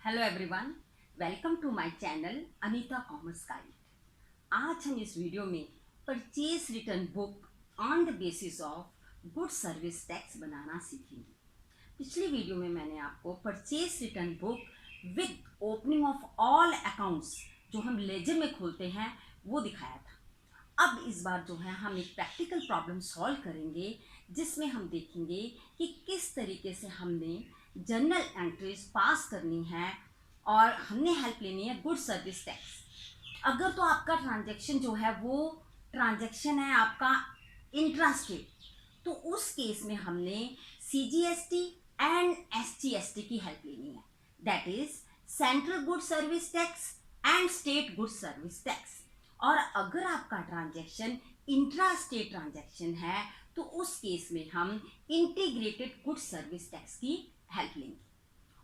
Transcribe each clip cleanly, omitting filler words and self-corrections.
Hello everyone, welcome to my channel Anita commerce guide. आज हम इस वीडियो में purchase return book on the basis of good service tax बनाना सीखेंगे। पिछली वीडियो में मैंने आपको purchase return book with opening of all accounts जो हम लेजर में खोलते हैं वो दिखाया था। अब इस बार जो है हम एक प्रैक्टिकल प्रॉब्लम सॉल्व करेंगे जिसमें हम देखेंगे कि किस तरीके से हमने जर्नल एंट्रीज पास करनी है और हमने हेल्प लेनी है गुड सर्विस टैक्स। अगर तो आपका ट्रांजैक्शन जो है वो ट्रांजैक्शन है आपका इंट्रास्टेट, तो उस केस में हमने सीजीएसटी एंड एसजीएसटी की हेल्प लेनी है, that is central good service tax and state good service tax. और अगर आपका ट्रांजैक्शन इंट्रा स्टेट ट्रांजैक्शन है तो उस केस में हम इंटीग्रेटेड गुड सर्विस टैक्स की हेल्प लेंगे।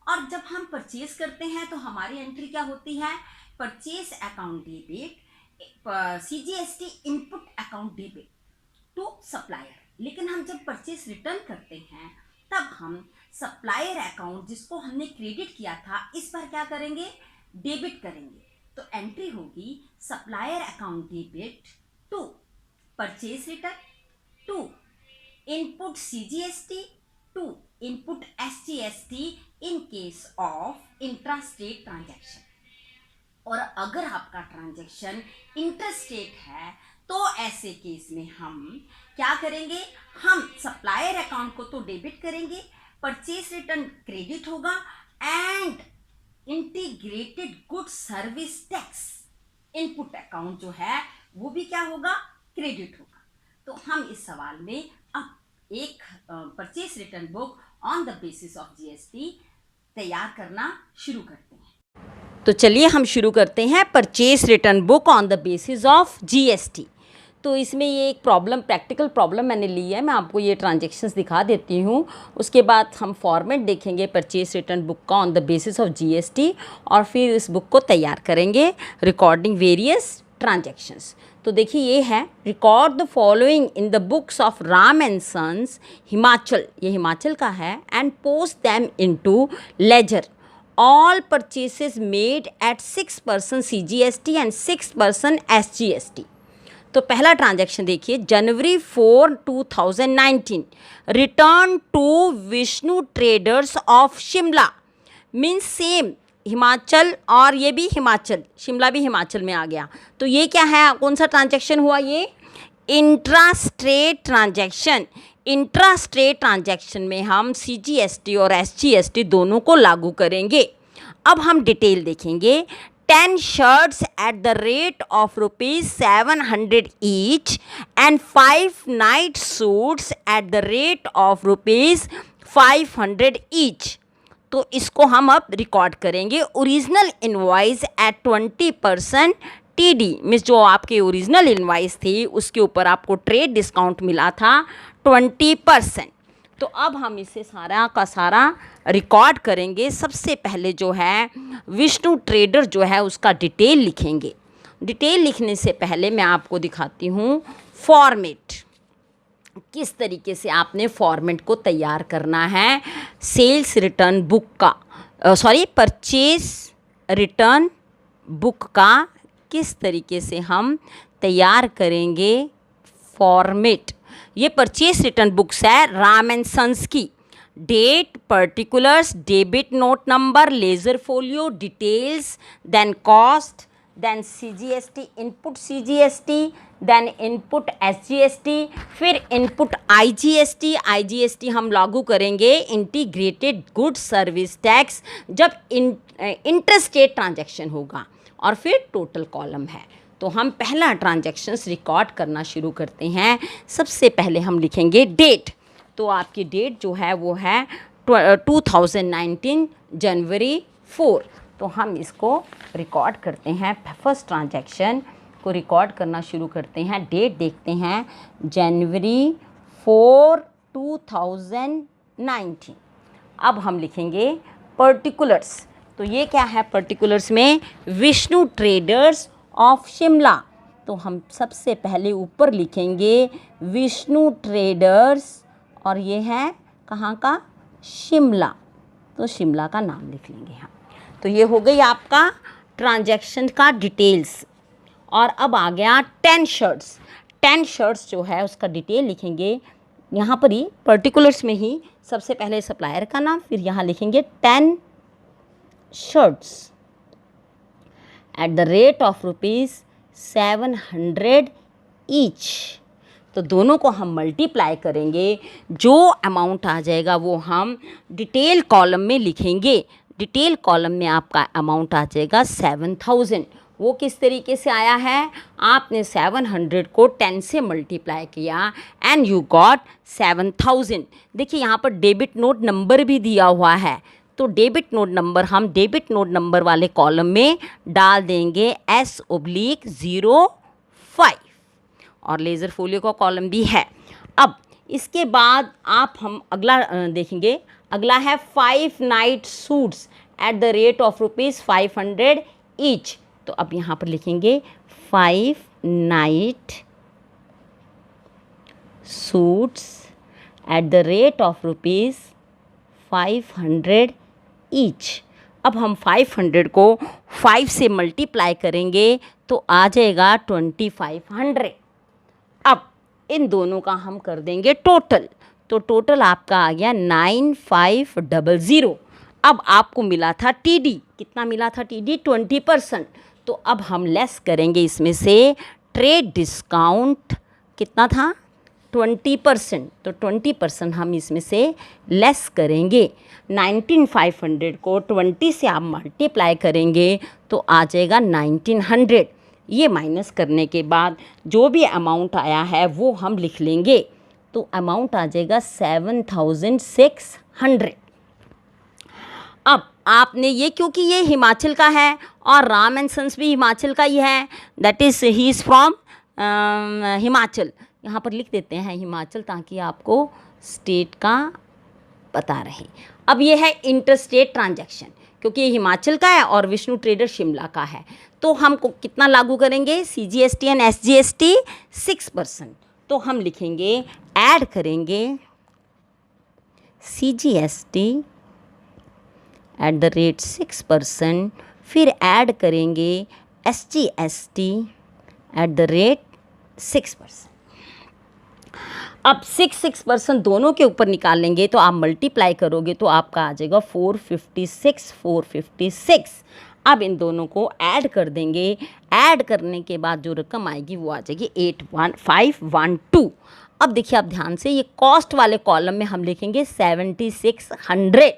और जब हम परचेज करते हैं तो हमारी एंट्री क्या होती है? Purchase account debit CGST input account debit to supplier. लेकिन हम जब परचेज रिटर्न करते हैं तब हम सप्लायर अकाउंट जिसको हमने क्रेडिट किया था इस पर क्या करेंगे? डेबिट करेंगे। तो एंट्री होगी supplier account debit to purchase return to input CGST to input SGST in case of intrastate transaction. और अगर आपका ट्रांजैक्शन इंटरस्टेट है तो ऐसे केस में हम क्या करेंगे? हम सप्लायर अकाउंट को तो डेबिट करेंगे, परचेज रिटर्न क्रेडिट होगा and integrated good service tax input account जो है वो भी क्या होगा? क्रेडिट होगा। तो हम इस सवाल में अब एक purchase return book on the basis of GST तैयार करना शुरू करते हैं। तो चलिए हम शुरू करते हैं purchase return book on the basis of GST. तो इसमें ये एक प्रैक्टिकल प्रॉब्लम मैंने ली है, मैं आपको ये ट्रांजैक्शंस दिखा देती हूँ। उसके बाद हम फॉर्मेट देखेंगे परचेज रिटर्न बुक का on the basis of GST और फिर इस बुक को तैयार करेंगे रिकॉर्डिंग वेरियस ट्रांजैक्शंस। तो देखिए ये है, record the following in the books of Ram and Sons Himachal, ये हिमाचल का है, and post them into ledger all purchases made at 6% CGST and 6% SGST। तो पहला ट्रांजैक्शन देखिए, January 4, 2019 return to Vishnu Traders of Shimla, means same Himachal और ये भी हिमाचल, शिमला भी हिमाचल में आ गया। तो ये क्या है? कौन सा ट्रांजैक्शन हुआ? ये intra state transaction. Intra state transaction में हम सीजीएसटी और एसजीएसटी दोनों को लागू करेंगे। अब हम डिटेल देखेंगे। 10 shirts at the rate of ₹700 each and 5 night suits at the rate of ₹500 each। तो इसको हम अब रिकॉर्ड करेंगे। Original invoice at 20% TD, means जो आपके ओरिजिनल इनवॉइस थी उसके ऊपर आपको ट्रेड डिस्काउंट मिला था 20%। तो अब हम इसे सारा का सारा रिकॉर्ड करेंगे। सबसे पहले जो है विष्णु ट्रेडर जो है उसका डिटेल लिखेंगे। डिटेल लिखने से पहले मैं आपको दिखाती हूँ फॉर्मेट, किस तरीके से आपने फॉर्मेट को तैयार करना है सेल्स रिटर्न बुक का, परचेज रिटर्न बुक का किस तरीके से हम तैयार करेंगे फॉर्मेट। ये परचेज रिटर्न बुक्स है राम एंड सन्स की। Date, particulars, debit note number, ledger folio, details, then cost, then CGST, input CGST, then input SGST, फिर इनपुट आईजीएसटी। आईजीएसटी हम लागू करेंगे इंटीग्रेटेड गुड सर्विस टैक्स जब इंटरस्टेट ट्रांजैक्शन होगा, और फिर टोटल कॉलम है। तो हम पहला ट्रांजैक्शंस रिकॉर्ड करना शुरू करते हैं। सबसे पहले हम लिखेंगे डेट। तो आपकी डेट जो है वो है 2019 जनवरी 4। तो हम इसको रिकॉर्ड करते हैं। फर्स्ट ट्रांजैक्शन को रिकॉर्ड करना शुरू करते हैं। डेट देखते हैं जनवरी 4, 2019। अब हम लिखेंगे पर्टिकुलर्स। तो ये क्या है? पर्टिकुलर्स में विष्णु ट्रेडर्स ऑफ शिमला। तो हम सबसे पहले ऊपर लिखेंगे विष्णु ट्रेडर्स, और ये है कहाँ का? शिमला। तो शिमला का नाम लिख लेंगे हम। तो ये हो गई आपका ट्रांजैक्शन का डिटेल्स। और अब आ गया 10 शर्ट्स। 10 शर्ट्स जो है उसका डिटेल लिखेंगे यहाँ पर ही पर्टिकुलर्स में ही। सबसे पहले सप्लायर का नाम, फिर यहाँ लिखेंगे 10 shirts eight the rate of ₹700 each. तो दोनों को हम मल्टीप्लाई करेंगे, जो अमाउंट आ जाएगा वो हम डिटेल कॉलम में लिखेंगे। डिटेल कॉलम में आपका अमाउंट आ जाएगा 7000। वो किस तरीके से आया है, आपने 700 को 10 से मल्टीप्लाई किया एंड यू गॉट 7000। देखिए यहाँ पर डेबिट नोट नंबर भी दिया हुआ है, तो डेबिट नोट नंबर हम डेबिट नोट नंबर वाले कॉलम में डाल देंगे S/05। और लेज़र फोलियो का कॉलम भी है। अब इसके बाद हम अगला देखेंगे। अगला है 5 night suits eight the rate of ₹500 each. तो अब यहाँ पर लिखेंगे 5 night suits eight the rate of ₹500 each. अब हम 500 को 5 से मल्टीप्लाई करेंगे तो आ जाएगा 2500। अब इन दोनों का हम कर देंगे टोटल, तो टोटल आपका आ गया 9500। अब आपको मिला था टीडी, कितना मिला था टीडी, 20%। तो अब हम लेस करेंगे इसमें से ट्रेड डिस्काउंट, कितना था 20%। तो 20% हम इसमें से लेस करेंगे। 19500 को 20 से आप मल्टीप्लाई करेंगे तो आ जाएगा 1900। ये माइनस करने के बाद जो भी अमाउंट आया है वो हम लिख लेंगे, तो अमाउंट आ जाएगा 7600। अब आपने ये, क्योंकि ये हिमाचल का है और राम एंड सन्स भी हिमाचल का ही है, that is he is from Himachal. यहाँ पर लिख देते हैं हिमाचल ताकि आपको स्टेट का पता रहे। अब ये है इंटरस्टेट ट्रांजैक्शन, क्योंकि ये हिमाचल का है और विष्णु ट्रेडर शिमला का है, तो हमको कितना लागू करेंगे, CGST एंड SGST 6%। तो हम लिखेंगे, ऐड करेंगे CGST एट द रेट 6%, फिर ऐड करेंगे SGST एट द रेट 6%। अब 6% दोनों के ऊपर निकाल लेंगे तो आप मल्टीप्लाई करोगे तो आपका आ जाएगा 456। अब इन दोनों को ऐड कर देंगे। ऐड करने के बाद जो रकम आएगी वो आ जाएगी 81512। अब देखिए आप ध्यान से, ये कॉस्ट वाले कॉलम में हम लिखेंगे 7600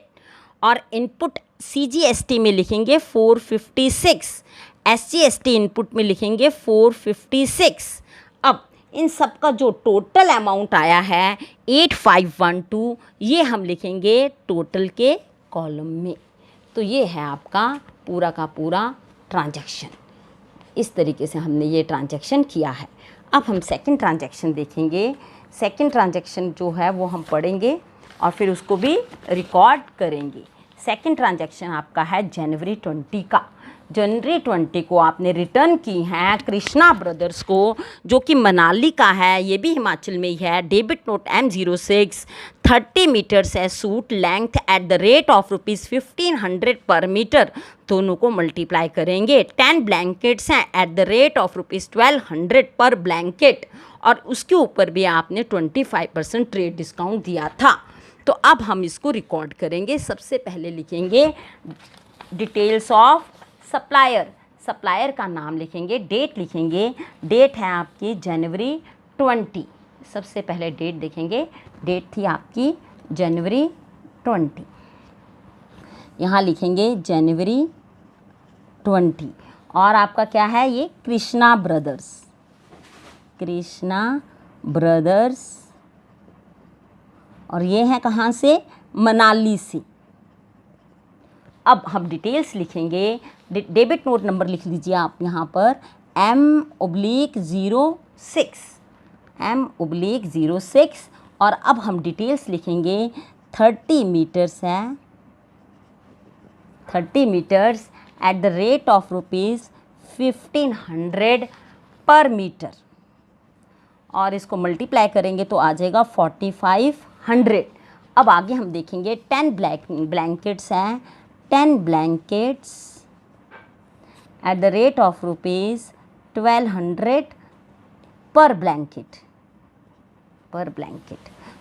और इनपुट CGST में लिखेंगे 456, SGST इनपुट में लिखेंगे 456। अब इन सब का जो टोटल अमाउंट आया है 8512, ये हम लिखेंगे टोटल के कॉलम में। तो ये है आपका पूरा का पूरा ट्रांजैक्शन। इस तरीके से हमने ये ट्रांजैक्शन किया है। अब हम सेकंड ट्रांजैक्शन देखेंगे। सेकंड ट्रांजैक्शन जो है वो हम पढ़ेंगे और फिर उसको भी रिकॉर्ड करेंगे। सेकंड ट्रांजैक्शन आपका है जनवरी 20 का। जनवरी 20 को आपने रिटर्न की हैं कृष्णा ब्रदर्स को, जो कि मनाली का है, ये भी हिमाचल में ही है। डेबिट नोट M06, 30 मीटर्स है suit length eight the rate of ₹1500 per metre. दोनों को मल्टीप्लाई करेंगे। 10 ब्लैंकेट्स हैं एट द रेट ऑफ ₹1200 पर ब्लैंकेट, और उसके ऊपर भी आपने 25% ट्रेड डिस्काउंट दिया था। तो अब हम इसको रिकॉर्ड करेंगे। सबसे पहले लिखेंगे डिटेल्स ऑफ सप्लायर। सप्लायर का नाम लिखेंगे, डेट लिखेंगे। डेट है आपकी जनवरी 20। सबसे पहले डेट देखेंगे, डेट थी आपकी जनवरी 20। यहाँ लिखेंगे जनवरी 20 और आपका क्या है, ये कृष्णा ब्रदर्स। कृष्णा ब्रदर्स, और ये है कहाँ से, मनाली से। अब हम डिटेल्स लिखेंगे। डेबिट नोट नंबर लिख लीजिए आप यहाँ पर M/06 और अब हम डिटेल्स लिखेंगे। 30 मीटर्स है, 30 metres at the rate of ₹1500 per metre, और इसको मल्टीप्लाई करेंगे तो आ जाएगा 4500। अब आगे हम देखेंगे 10 ब्लैंकेट्स हैं 10 blankets at the rate of rupees 1200 पर ब्लैंकेट, पर ब्लैंकेट।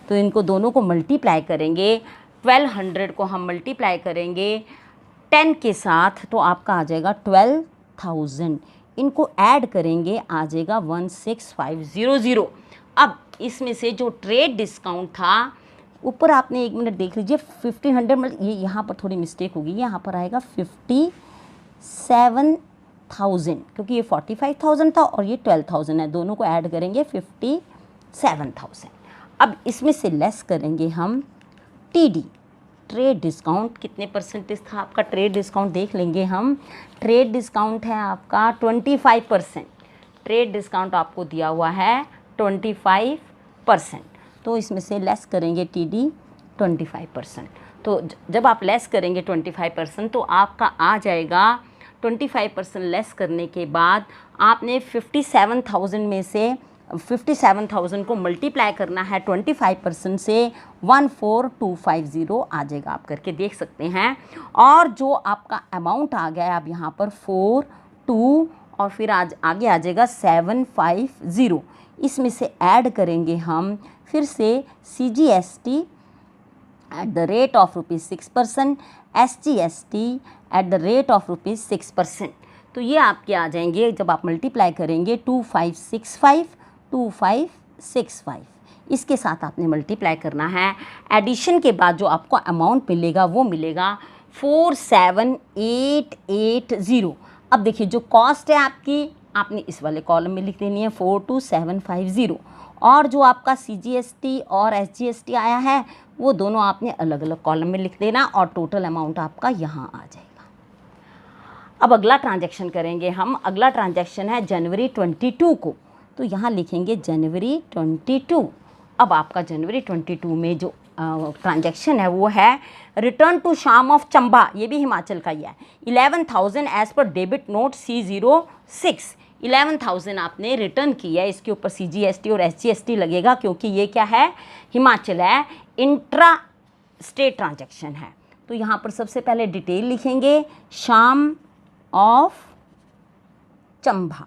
तो इनको दोनों को मल्टीप्लाई करेंगे, 1200 को हम मल्टीप्लाई करेंगे 10 के साथ तो आपका आ जाएगा 12,000। इनको ऐड करेंगे आ जाएगा 16,500। अब इसमें से जो ट्रेड डिस्काउंट था ऊपर आपने 1 मिनट देख लीजिए 1500, मतलब ये यहाँ पर थोड़ी मिस्टेक होगी, यहाँ पर आएगा 57,000 क्योंकि ये 45,000 था और ये 12,000 है, दोनों को ऐड करेंगे 57,000। अब इसमें से लेस करेंगे हम टीडी, ट्रेड डिस्काउंट। कितने परसेंटेज था आपका ट्रेड डिस्काउंट देख लेंगे हम। ट्रेड डिस्काउंट है आपका 25%। ट्रेड डिस्काउंट आपको दिया हुआ है 25%, तो इसमें से लेस करेंगे टीडी 25%। तो जब आप लेस करेंगे 25% तो आपका आ जाएगा 25% लेस करने के बाद आपने 57,000 में से 57,000 को मल्टीप्लाई करना है 25% से, 14,250 आ जाएगा, आप करके देख सकते हैं। और जो आपका अमाउंट आ गया है आप यहाँ पर 42 और फिर आगे आ जाएगा 750। इसमें से ऐड करेंगे हम फिर से CGST at the rate of ₹6%, SGST at the rate of ₹6%। तो ये आपके आ जाएंगे जब आप मल्टीप्लाई करेंगे 2565। इसके साथ आपने मल्टीप्लाई करना है। एडिशन के बाद जो आपको अमाउंट मिलेगा वो मिलेगा 47,880। अब देखिए जो कॉस्ट है आपकी आपने इस वाले कॉलम में लिख देनी है 42,750, और जो आपका CGST और SGST आया है वो दोनों आपने अलग अलग कॉलम में लिख देना और टोटल अमाउंट आपका यहाँ आ जाएगा। अब अगला ट्रांजैक्शन करेंगे हम। अगला ट्रांजैक्शन है जनवरी 22 को, तो यहाँ लिखेंगे जनवरी 22। अब आपका जनवरी 22 में जो ट्रांजैक्शन है वो है रिटर्न टू शाम ऑफ चंबा, ये भी हिमाचल का ही है, 11,000 as per debit note C06। 11,000 आपने रिटर्न किया है, इसके ऊपर CGST और SGST लगेगा क्योंकि ये क्या है, हिमाचल है, इंट्रा स्टेट ट्रांजैक्शन है। तो यहाँ पर सबसे पहले डिटेल लिखेंगे शाम ऑफ चंबा,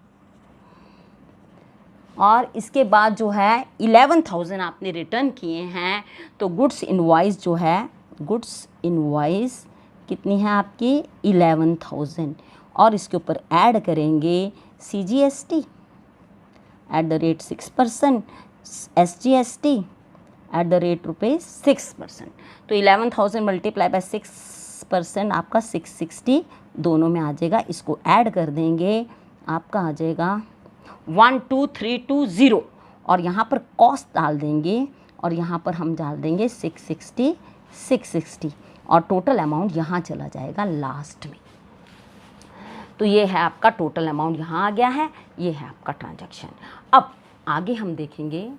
और इसके बाद जो है 11,000 आपने रिटर्न किए हैं, तो गुड्स इनवॉइस जो है, गुड्स इनवॉइस कितनी है आपकी 11,000, और इसके ऊपर ऐड करेंगे CGST eight the rate 6%, SGST eight the rate ₹6%। तो 11,000 मल्टीप्लाई बाय 6% आपका 660 दोनों में आ जाएगा। इसको ऐड कर देंगे, आपका आ जाएगा 12,320, और यहाँ पर कॉस्ट डाल देंगे और यहाँ पर हम डाल देंगे 660, और टोटल अमाउंट यहाँ चला जाएगा लास्ट में। तो ये है आपका टोटल अमाउंट यहाँ आ गया है, ये है आपका ट्रांजैक्शन। अब आगे हम देखेंगे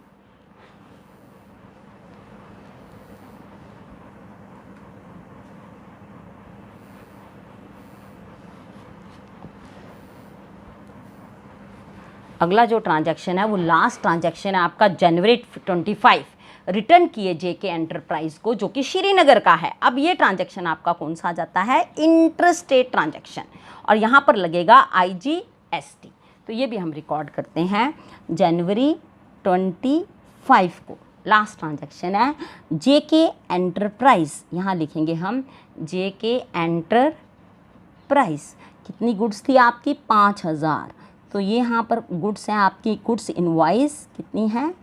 अगला जो ट्रांजैक्शन है वो लास्ट ट्रांजैक्शन है आपका जनवरी 25, रिटर्न किए JK एंटरप्राइज को, जो कि श्रीनगर का है। अब ये ट्रांजैक्शन आपका कौन सा आ जाता है, इंटरस्टेट ट्रांजैक्शन, और यहाँ पर लगेगा IGST। तो ये भी हम रिकॉर्ड करते हैं, जनवरी 25 को लास्ट ट्रांजैक्शन है JK एंटरप्राइज। यहाँ लिखेंगे हम JK एंटरप्राइज। कितनी गुड्स थी आपकी 5,000, तो ये यहाँ पर गुड्स हैं आपकी, गुड्स इनवॉइस कितनी है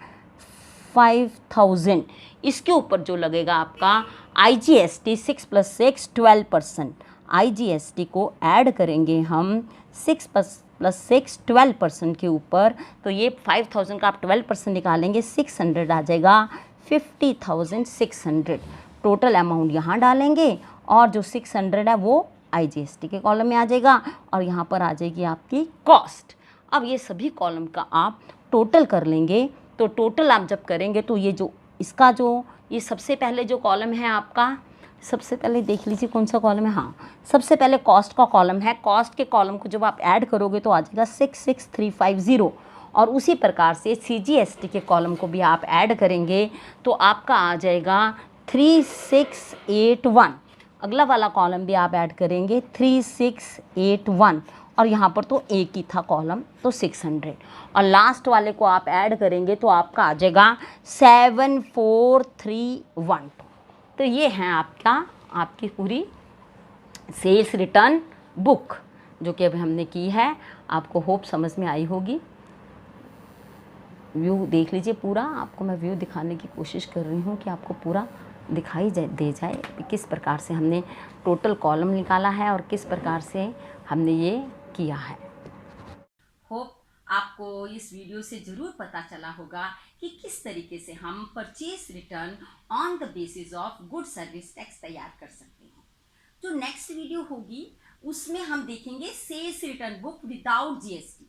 5,000। इसके ऊपर जो लगेगा आपका IGST 6 + 6 12%, IGST को ऐड करेंगे हम 6 + 6 12% के ऊपर। तो ये 5,000 का आप 12% निकालेंगे 600 आ जाएगा, 50,600 टोटल अमाउंट यहाँ डालेंगे, और जो 600 है वो IGST के कॉलम में आ जाएगा, और यहाँ पर आ जाएगी आपकी कॉस्ट। अब ये सभी कॉलम का आप टोटल कर लेंगे, तो टोटल आप जब करेंगे तो ये जो इसका जो ये सबसे पहले जो कॉलम है आपका, सबसे पहले देख लीजिए कौन सा कॉलम है, हाँ सबसे पहले कॉस्ट का कॉलम है। कॉस्ट के कॉलम को जब आप ऐड करोगे तो आ जाएगा 66,350, और उसी प्रकार से CGST के कॉलम को भी आप ऐड करेंगे तो आपका आ जाएगा 3681। अगला वाला कॉलम भी आप ऐड करेंगे 3681 और यहाँ पर तो एक ही था कॉलम तो 600 और लास्ट वाले को आप ऐड करेंगे तो आपका आ जाएगा 74312। तो ये है आपकी पूरी सेल्स रिटर्न बुक जो कि अभी हमने की है। आपको होप समझ में आई होगी। व्यू देख लीजिए पूरा, आपको मैं व्यू दिखाने की कोशिश कर रही हूँ कि आपको पूरा दिखाई दे जाए किस प्रकार से हमने टोटल कॉलम निकाला है और किस प्रकार से हमने ये किया है। होप आपको इस वीडियो से ज़रूर पता चला होगा कि किस तरीके से हम purchase return on the basis of good service tax तैयार कर सकते हैं। जो नेक्स्ट वीडियो होगी उसमें हम देखेंगे sales return book without GST.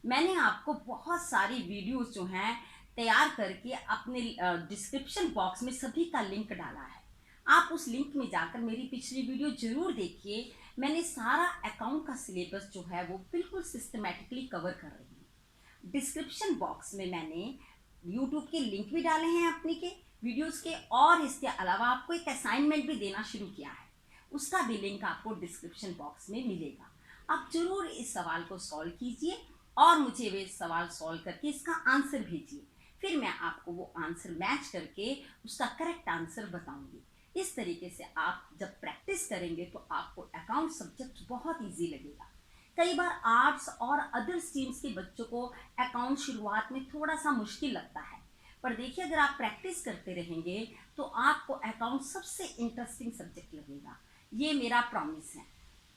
मैंने आपको बहुत सारी वीडियोस जो हैं तैयार करके अपने डिस्क्रिप्शन बॉक्स में सभी का लिंक डाला है। आप उस लिंक में जाकर मेरी पिछली वीडियो जरूर देखिए। मैंने सारा अकाउंट का सिलेबस जो है वो बिल्कुल सिस्टमेटिकली कवर कर रही हूँ। डिस्क्रिप्शन बॉक्स में मैंने यूट्यूब के लिंक भी डाले हैं अपने के वीडियोस के, और इसके अलावा आपको एक असाइनमेंट भी देना शुरू किया है, उसका भी लिंक आपको डिस्क्रिप्शन बॉक्स में मिलेगा। आप जरूर इस सवाल को सॉल्व कीजिए और मुझे वे सवाल सॉल्व करके इसका आंसर भेजिए, फिर मैं आपको वो आंसर मैच करके उसका करेक्ट आंसर बताऊंगी। इस तरीके से आप जब प्रैक्टिस करेंगे तो आपको अकाउंट सब्जेक्ट बहुत इजी लगेगा। कई बार आर्ट्स और अदर स्ट्रीम्स के बच्चों को अकाउंट शुरुआत में थोड़ा सा मुश्किल लगता है, पर देखिए अगर आप प्रैक्टिस करते रहेंगे तो आपको अकाउंट सबसे इंटरेस्टिंग सब्जेक्ट लगेगा, ये मेरा प्रॉमिस है।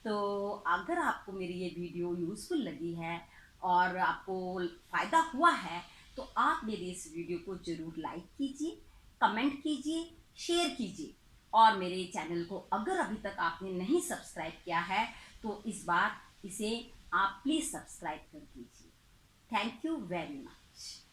तो अगर आपको मेरी ये वीडियो यूज़फुल लगी है और आपको फ़ायदा हुआ है तो आप मेरी इस वीडियो को ज़रूर लाइक कीजिए, कमेंट कीजिए, शेयर कीजिए और मेरे चैनल को अगर अभी तक आपने नहीं सब्सक्राइब किया है तो इस बार इसे आप प्लीज़ सब्सक्राइब कर दीजिए। Thank you very much.